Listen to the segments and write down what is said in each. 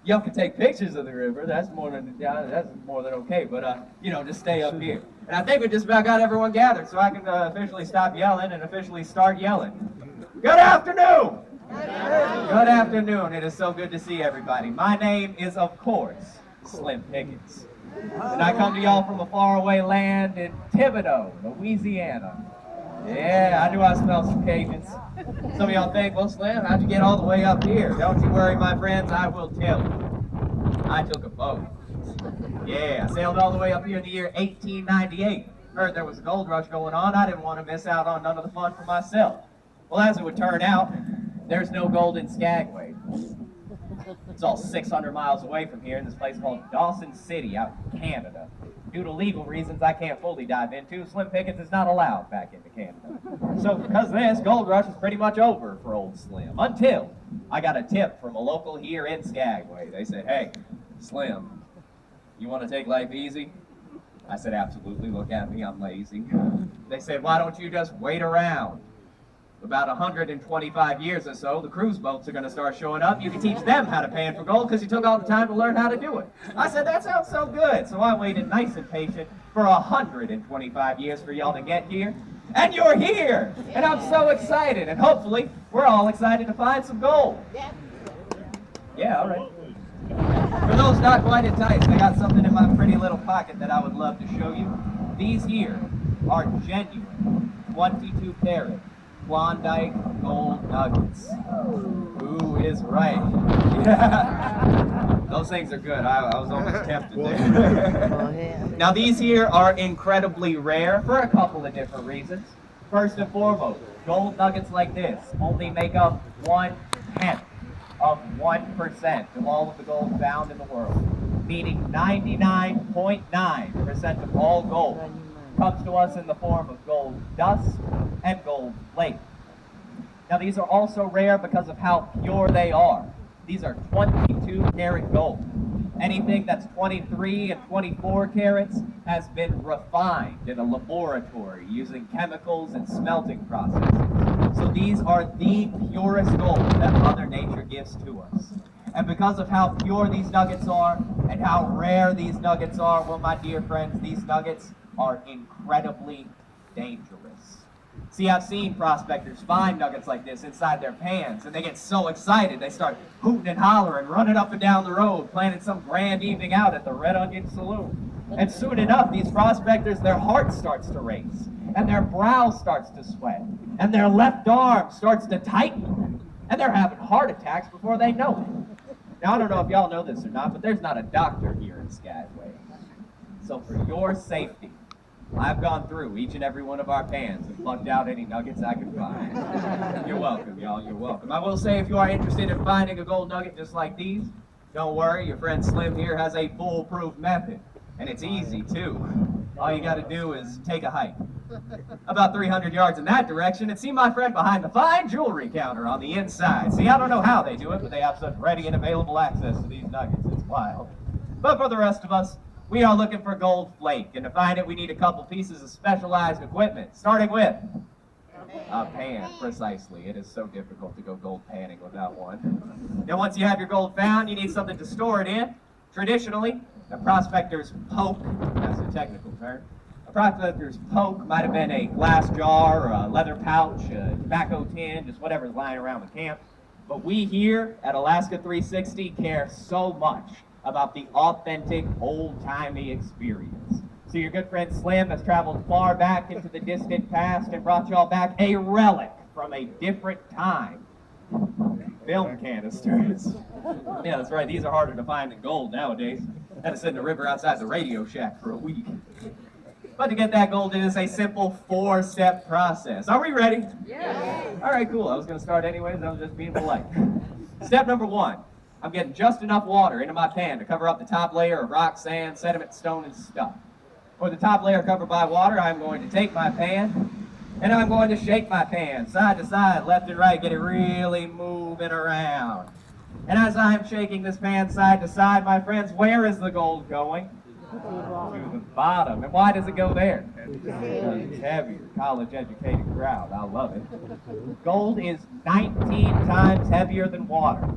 Y'all can take pictures of the river. That's more than okay. But just stay up here. And I think we just about got everyone gathered, so I can officially stop yelling and officially start yelling. Good afternoon. Good afternoon. It is so good to see everybody. My name is, of course, Slim Pickens, and I come to y'all from a faraway land in Thibodaux, Louisiana. Yeah, I knew I smelled some Cajuns. Some of y'all think, well, Slim, how'd you get all the way up here? Don't you worry, my friends, I will tell you. I took a boat. Yeah, I sailed all the way up here in the year 1898. Heard there was a gold rush going on. I didn't want to miss out on none of the fun for myself. Well, as it would turn out, there's no gold in Skagway. It's all 600 miles away from here in this place called Dawson City out in Canada. Due to legal reasons I can't fully dive into, Slim Pickens is not allowed back into Canada. So because of this, gold rush is pretty much over for old Slim. Until I got a tip from a local here in Skagway. They said, hey, Slim, you want to take life easy? I said, absolutely, look at me, I'm lazy. They said, why don't you just wait around? About 125 years or so, the cruise boats are going to start showing up. You can teach them how to pan for gold because you took all the time to learn how to do it. I said, that sounds so good. So I waited nice and patient for 125 years for y'all to get here. And you're here! And I'm so excited. And hopefully, we're all excited to find some gold. Yeah, all right. For those not quite enticed, I got something in my pretty little pocket that I would love to show you. These here are genuine 22 karat Klondike gold nuggets. Who is right? Yeah. Those things are good. I was almost tempted there. Now these here are incredibly rare for a couple of different reasons. First and foremost, gold nuggets like this only make up 1/10 of 1% of all of the gold found in the world, meaning 99.9% of all gold comes to us in the form of gold dust and gold flake. Now these are also rare because of how pure they are. These are 22 karat gold. Anything that's 23 and 24 carats has been refined in a laboratory using chemicals and smelting processes. So these are the purest gold that Mother Nature gives to us. And because of how pure these nuggets are and how rare these nuggets are, well, my dear friends, these nuggets are incredibly dangerous. See, I've seen prospectors find nuggets like this inside their pans, and they get so excited they start hooting and hollering, running up and down the road, planning some grand evening out at the Red Onion Saloon. And soon enough, these prospectors, their heart starts to race, and their brow starts to sweat, and their left arm starts to tighten, and they're having heart attacks before they know it. Now, I don't know if y'all know this or not, but there's not a doctor here in Skagway. So for your safety, I've gone through each and every one of our pans and plucked out any nuggets I could find. You're welcome, y'all. You're welcome. I will say, if you are interested in finding a gold nugget just like these, don't worry. Your friend Slim here has a foolproof method, and it's easy, too. All you got to do is take a hike about 300 yards in that direction and see my friend behind the fine jewelry counter on the inside. See, I don't know how they do it, but they have such ready and available access to these nuggets. It's wild. But for the rest of us, we are looking for gold flake, and to find it, we need a couple pieces of specialized equipment, starting with a pan, precisely. It is so difficult to go gold panning without one. Now, once you have your gold found, you need something to store it in. Traditionally, a prospector's poke, that's a technical term, a prospector's poke might have been a glass jar, or a leather pouch, a tobacco tin, just whatever's lying around the camp. But we here at Alaska 360 care so much about the authentic, old-timey experience. So your good friend Slim has traveled far back into the distant past and brought y'all back a relic from a different time. Film canisters. Yeah, that's right. These are harder to find than gold nowadays. Had to sit in the river outside the Radio Shack for a week. But to get that gold, it is a simple 4-step process. Are we ready? Yes. All right, cool. I was going to start anyways. I was just being polite. Step number 1. I'm getting just enough water into my pan to cover up the top layer of rock, sand, sediment, stone, and stuff. For the top layer covered by water, I'm going to take my pan, and I'm going to shake my pan side to side, left and right, get it really moving around. And as I'm shaking this pan side to side, my friends, where is the gold going? To the bottom. And why does it go there? Because it's heavier. College-educated crowd. I love it. Gold is 19 times heavier heavier than water.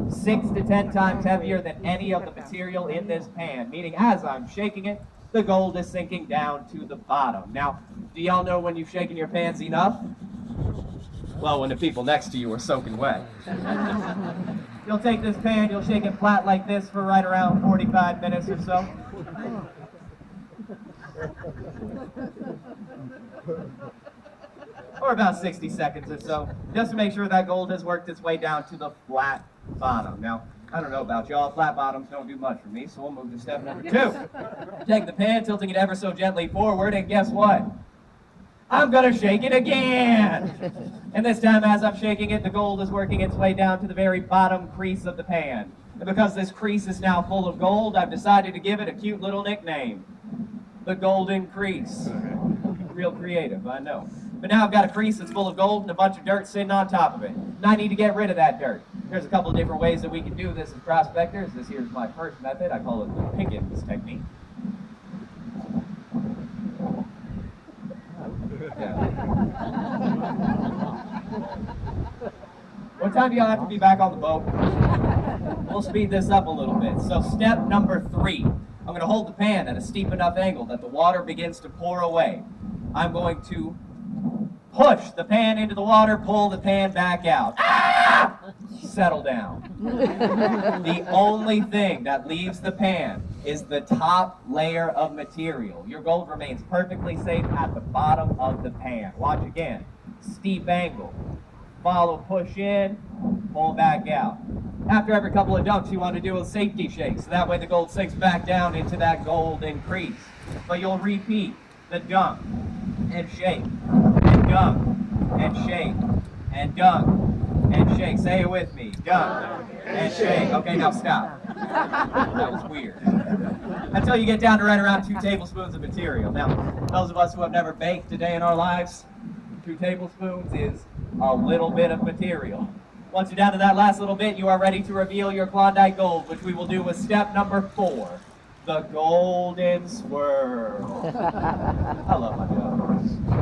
6 to 10 times heavier than any of the material in this pan, meaning as I'm shaking it, the gold is sinking down to the bottom. Now, do y'all know when you've shaken your pans enough? Well, when the people next to you are soaking wet. You'll take this pan, you'll shake it flat like this for right around 45 minutes or so. Or about 60 seconds or so, just to make sure that gold has worked its way down to the flat bottom. Now, I don't know about y'all, flat bottoms don't do much for me, so we'll move to step number 2. Take the pan, tilting it ever so gently forward, and guess what? I'm gonna shake it again! And this time, as I'm shaking it, the gold is working its way down to the very bottom crease of the pan. And because this crease is now full of gold, I've decided to give it a cute little nickname. The Golden Crease. Real creative, I know. But now I've got a crease that's full of gold and a bunch of dirt sitting on top of it. And I need to get rid of that dirt. There's a couple of different ways that we can do this as prospectors. This here's my first method. I call it the Pickens technique. Yeah. What time do y'all have to be back on the boat? We'll speed this up a little bit. So step number 3. I'm going to hold the pan at a steep enough angle that the water begins to pour away. I'm going to push the pan into the water, pull the pan back out. Ah! Settle down. The only thing that leaves the pan is the top layer of material. Your gold remains perfectly safe at the bottom of the pan. Watch again. Steep angle. Follow, push in, pull back out. After every couple of dunks, you want to do a safety shake, so that way the gold sinks back down into that golden crease. But you'll repeat the dunk and shake, and dunk and shake, and dunk and shake. Say it with me. Dunk and shake. Okay, now stop. That was weird. Until you get down to right around 2 tablespoons of material. Now, those of us who have never baked a day in our lives, 2 tablespoons is a little bit of material. Once you're down to that last little bit, you are ready to reveal your Klondike Gold, which we will do with step number 4, the golden swirl. I love my job.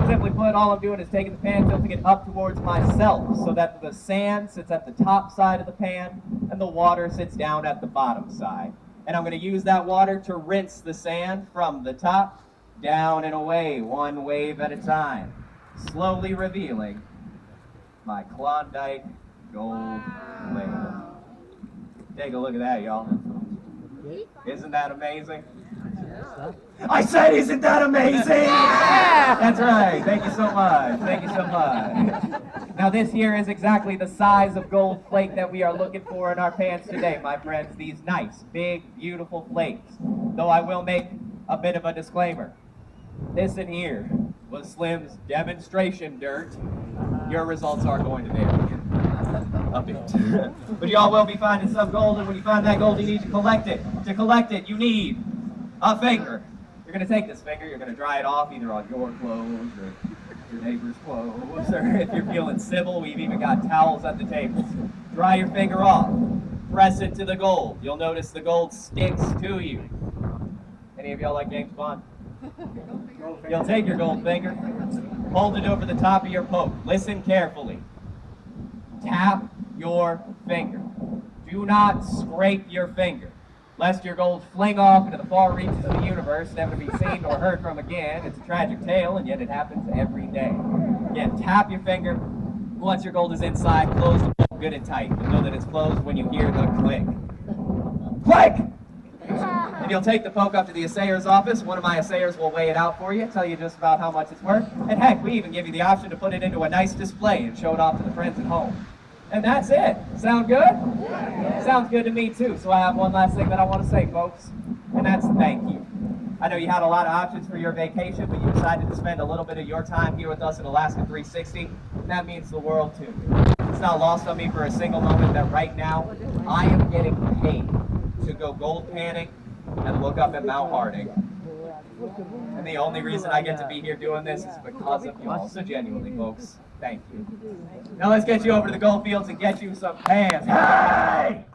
Simply put, all I'm doing is taking the pan, tilting it up towards myself so that the sand sits at the top side of the pan and the water sits down at the bottom side. And I'm going to use that water to rinse the sand from the top down and away, one wave at a time, slowly revealing my Klondike Gold label. Take a look at that, y'all. Isn't that amazing? I said, isn't that amazing? Yeah! That's right. Thank you so much. Thank you so much. Now this here is exactly the size of gold flake that we are looking for in our pans today, my friends. These nice, big, beautiful flakes. Though I will make a bit of a disclaimer. This in here was Slim's demonstration dirt. Your results are going to vary a bit. But y'all will be finding some gold, and when you find that gold, you need to collect it. To collect it, you need a finger. You're going to take this finger, you're going to dry it off either on your clothes or your neighbor's clothes, or if you're feeling civil, we've even got towels at the tables. Dry your finger off. Press it to the gold. You'll notice the gold sticks to you. Any of y'all like James Bond? You'll take your gold finger, hold it over the top of your poke. Listen carefully. Tap your finger. Do not scrape your finger, lest your gold fling off into the far reaches of the universe, never to be seen or heard from again. It's a tragic tale, and yet it happens every day. Again, tap your finger. Once your gold is inside, close the poke good and tight. You'll know that it's closed when you hear the click. Click! And you'll take the poke up to the assayer's office. One of my assayers will weigh it out for you, tell you just about how much it's worth. And heck, we even give you the option to put it into a nice display and show it off to the friends at home. And that's it. Sound good? Yeah. Sounds good to me too. So I have one last thing that I want to say, folks, and that's thank you. I know you had a lot of options for your vacation, but you decided to spend a little bit of your time here with us at Alaska 360. And that means the world to me. It's not lost on me for a single moment that right now I am getting paid to go gold panning and look up at Mount Harding. And the only reason I get to be here doing this is because of you all. So genuinely, folks, thank you. Now let's get you over to the gold fields and get you some pans. Hey!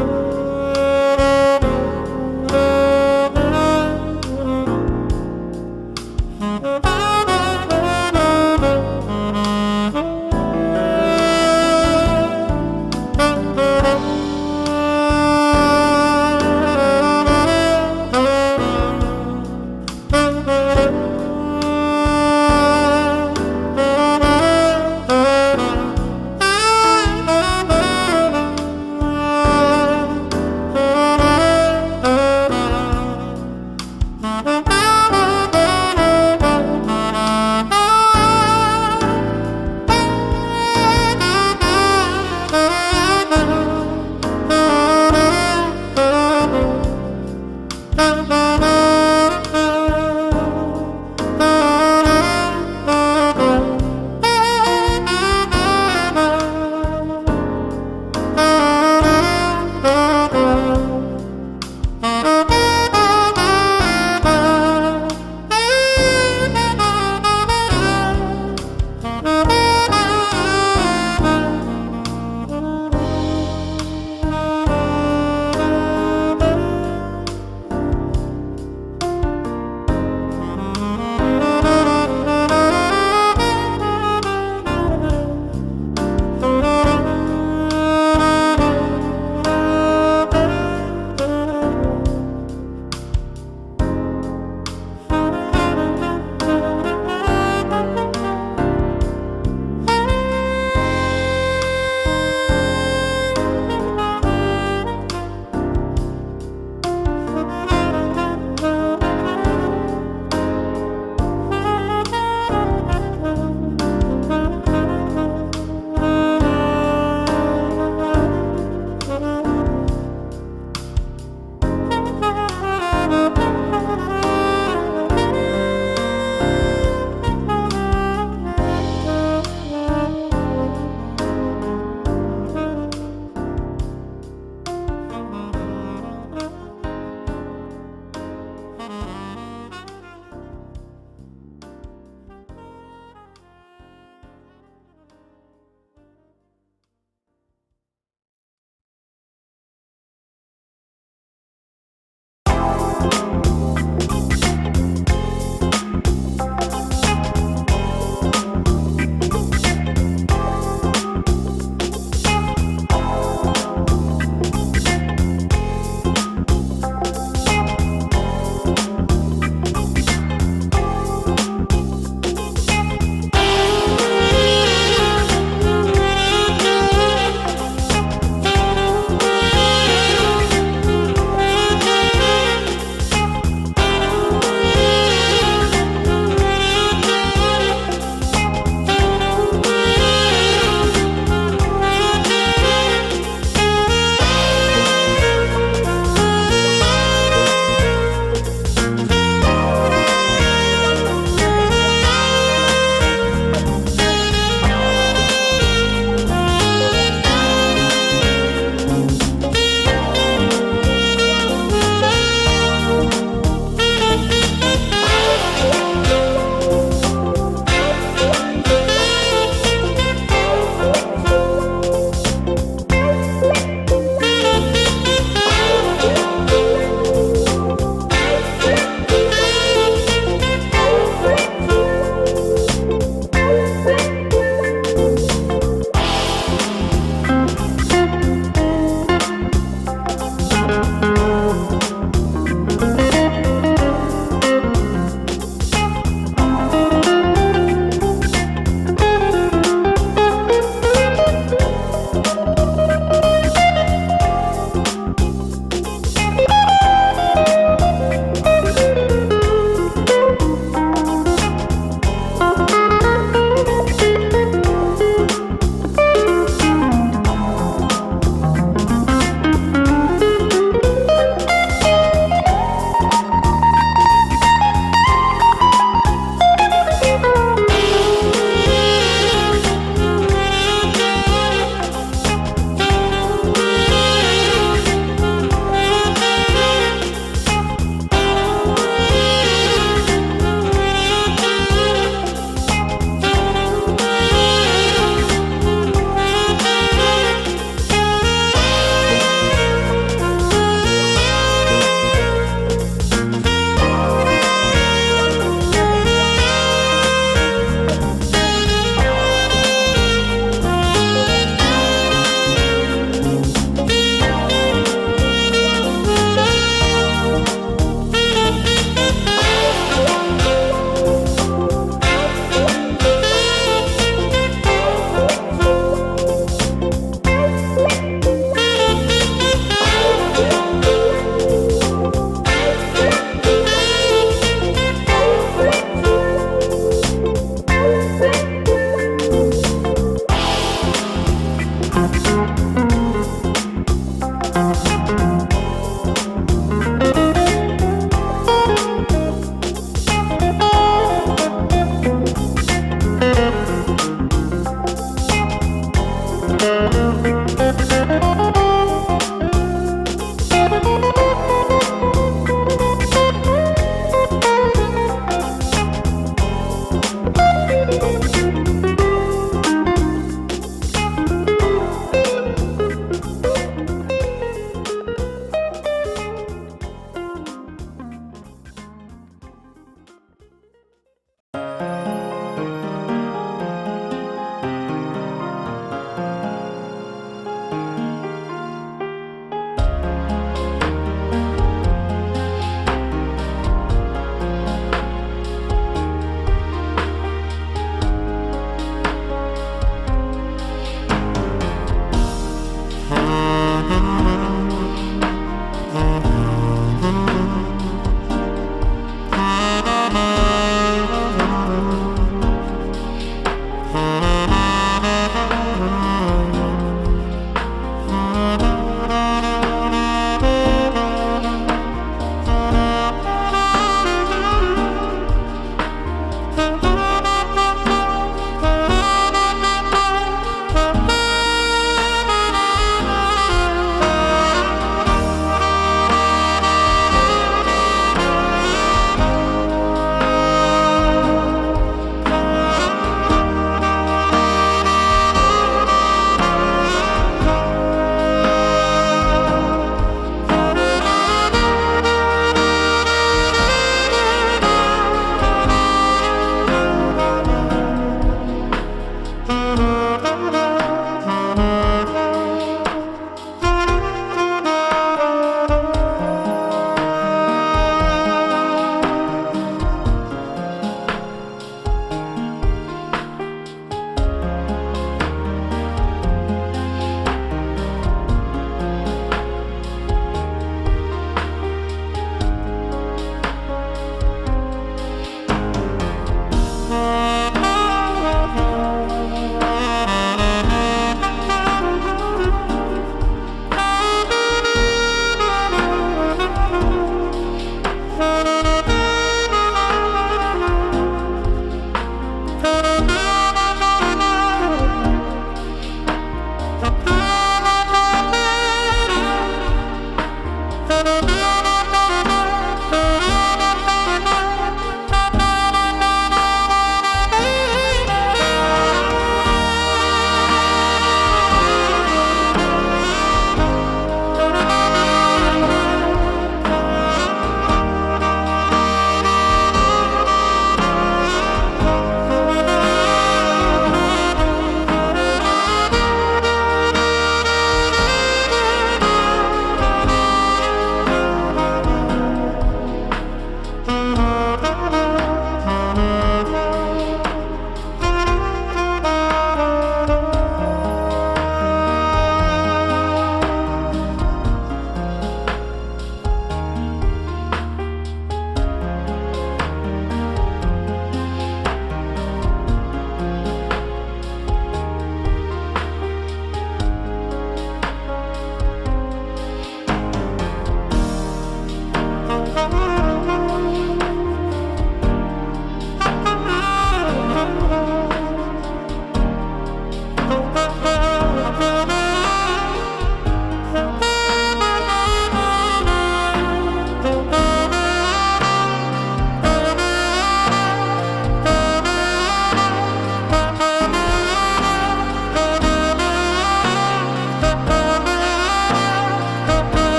Thank you.